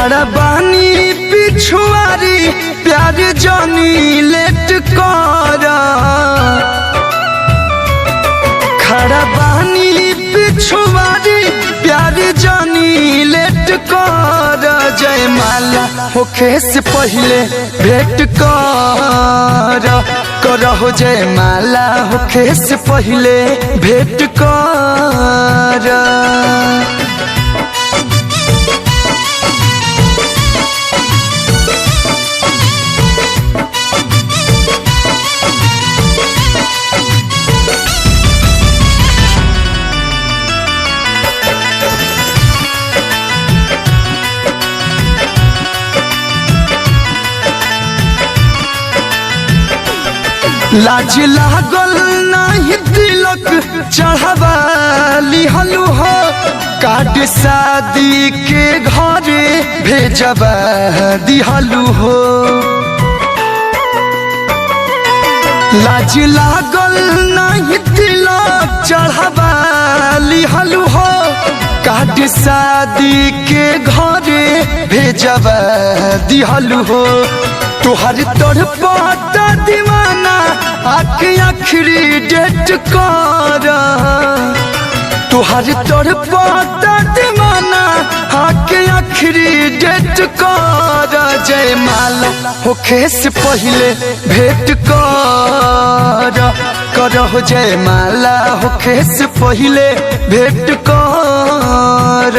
खड़ा बानी पिछुआरी प्यार जानी लेट कर खड़ा बानी पिछुआरी प्यार जानी लेट कर जयमाला होखे से पहले भेंट करहो जयमाला होखे से पहले भेंट कर। लाज लागल नहीं तिलक चढ़ावा लिहलु हो कार्ड शादी के घरे भेजवा दिहलु हो। लाज लागल नहीं तिलक चढ़ावा लिहलु हो कार्ड शादी के घरे भेजवा दिहलु हो। तुहर तोड़ पाता दीवाना आके आखिरी डेट कर तुहर तोड़ पाता दीवाना आके आखिरी डेट कर जयमाला होखे से पहले भेंट करहो जयमाला होखे से पहले भेंट कर।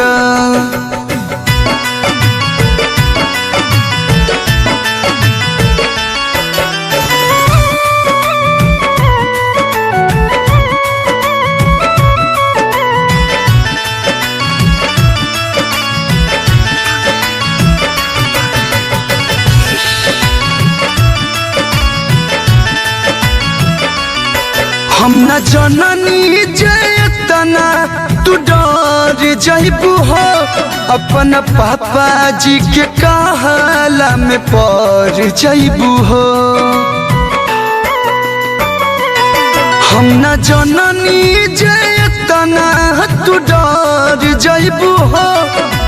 हम न जननी जयतना तू डर जइबू हो अपन पापा जी के कहला में पड़ जइबू हो। हम न जननी जयतना तू डर जइबू हो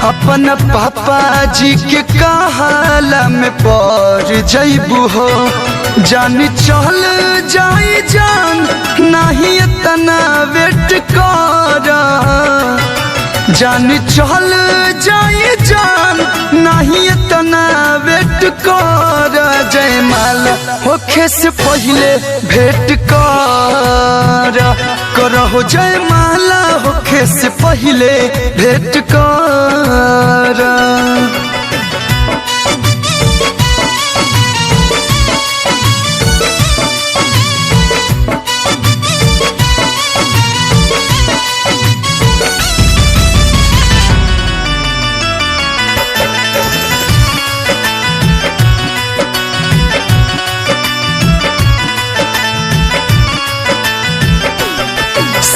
अपन पापा जी के कहला में पड़ जइबू हो। जान चल जाई जान नहीं इतना वेट कर जान चल जाई जान नहीं इतना वेट कर जयमाला होखे से पहले भेंट करहो जयमाला होखे से पहले भेंट कर।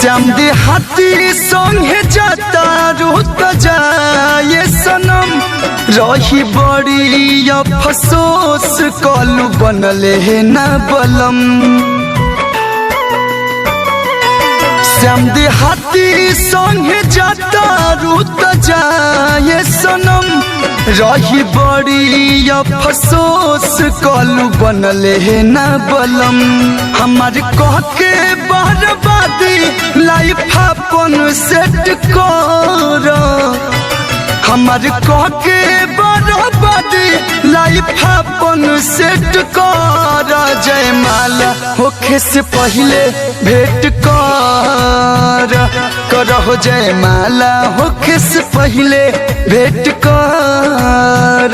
श्याम देहाती संगे जाता रुत जाए सनम रही बड़ी अफसोस कलू बनले है न बलम। श्याम देहाती संगे जाता रुत जाए सनम रही बड़ी अफसोस कलू बनले है न बलम। हमारे कह के बर्बादी लाइफ अपन सेट कर हमारे कह के बर्बादी लाइफ अपन सेट कर जयमाला होखे से पहले भेंट करहो जयमाला होखे से पहले भेंट कर।